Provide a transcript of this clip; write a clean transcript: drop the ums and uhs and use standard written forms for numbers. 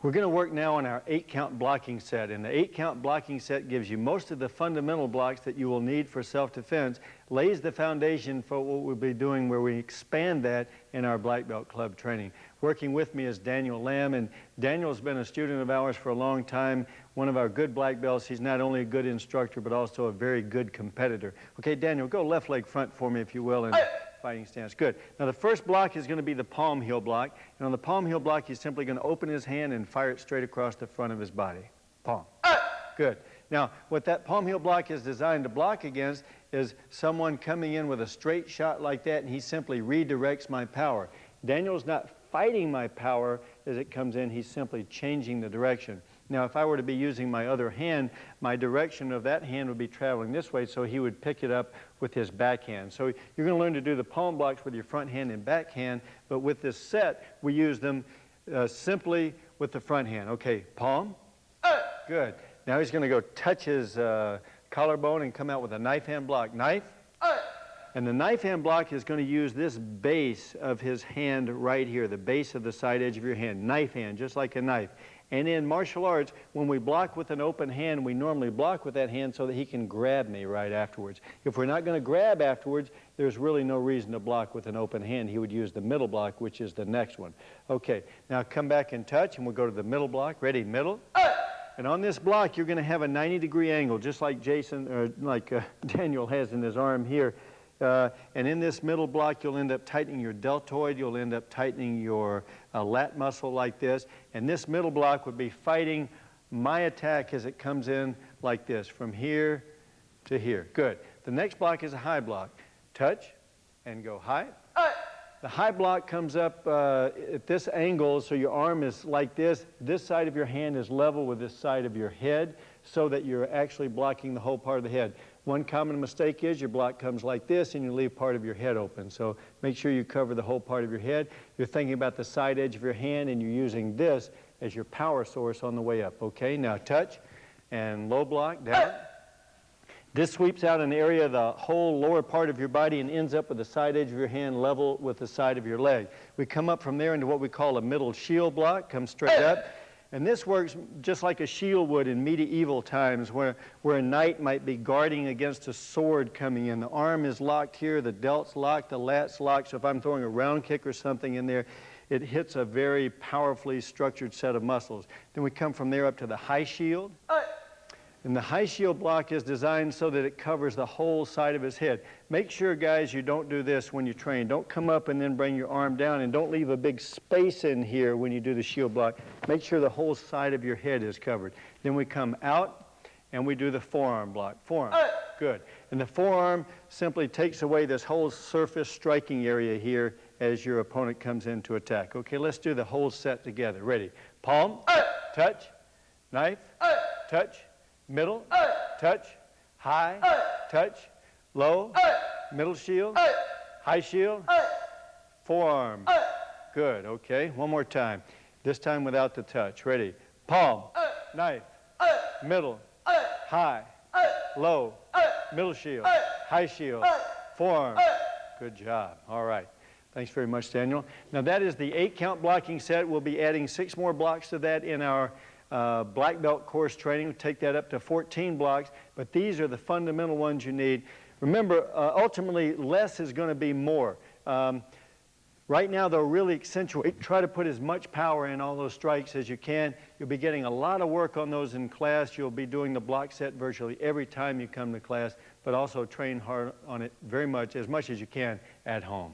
We're going to work now on our 8-count blocking set, and the 8-count blocking set gives you most of the fundamental blocks that you will need for self-defense, lays the foundation for what we'll be doing where we expand that in our Black Belt Club training. Working with me is Daniel Lamb, and Daniel's been a student of ours for a long time, one of our good black belts. He's not only a good instructor, but also a very good competitor. Okay, Daniel, go left leg front for me, if you will, and fighting stance. Good. Now the first block is going to be the palm heel block, and on the palm heel block he's simply going to open his hand and fire it straight across the front of his body. Palm. Good. Now what that palm heel block is designed to block against is someone coming in with a straight shot like that, and he simply redirects my power. Daniel's not fighting my power as it comes in, he's simply changing the direction. Now if I were to be using my other hand, my direction of that hand would be traveling this way, so he would pick it up with his backhand. So you're going to learn to do the palm blocks with your front hand and backhand, but with this set we use them simply with the front hand. Okay, palm. Good. Now he's going to go touch his collarbone and come out with a knife hand block. Knife. And the knife hand block is going to use this base of his hand right here, the base of the side edge of your hand. Knife hand, just like a knife. And in martial arts, when we block with an open hand, we normally block with that hand so that he can grab me right afterwards. If we're not going to grab afterwards, there's really no reason to block with an open hand. He would use the middle block, which is the next one. Okay, now come back and touch, and we'll go to the middle block. Ready, middle. And on this block, you're going to have a 90-degree angle, just like Daniel has in his arm here. And in this middle block, you'll end up tightening your deltoid. You'll end up tightening your lat muscle like this. And this middle block would be fighting my attack as it comes in like this, from here to here. Good. The next block is a high block. Touch and go high. The high block comes up at this angle, so your arm is like this. This side of your hand is level with this side of your head, so that you're actually blocking the whole part of the head. One common mistake is your block comes like this and you leave part of your head open. So make sure you cover the whole part of your head. You're thinking about the side edge of your hand and you're using this as your power source on the way up. Okay, now touch and low block down. This sweeps out an area of the whole lower part of your body and ends up with the side edge of your hand level with the side of your leg. We come up from there into what we call a middle shield block, come straight up. And this works just like a shield would in medieval times, where a knight might be guarding against a sword coming in. The arm is locked here, the delt's locked, the lat's locked, so if I'm throwing a round kick or something in there, it hits a very powerfully structured set of muscles. Then we come from there up to the high shield. And the high shield block is designed so that it covers the whole side of his head. Make sure, guys, you don't do this when you train. Don't come up and then bring your arm down, and don't leave a big space in here when you do the shield block. Make sure the whole side of your head is covered. Then we come out and we do the forearm block. Forearm. Good. And the forearm simply takes away this whole surface striking area here as your opponent comes in to attack. Okay, let's do the whole set together. Ready? Palm, touch, knife, touch, middle, touch, high, touch, low, middle shield, high shield, forearm. Good, okay. One more time. This time without the touch. Ready? Palm, knife, middle, high, low, middle shield, high shield, forearm. Good job. All right. Thanks very much, Daniel. Now that is the 8-count blocking set. We'll be adding 6 more blocks to that in our black belt course training. We'll take that up to 14 blocks, but these are the fundamental ones you need. Remember, ultimately, less is going to be more. Right now, they'll really accentuate. Try to put as much power in all those strikes as you can. You'll be getting a lot of work on those in class. You'll be doing the block set virtually every time you come to class, but also train hard on it very much, as you can at home.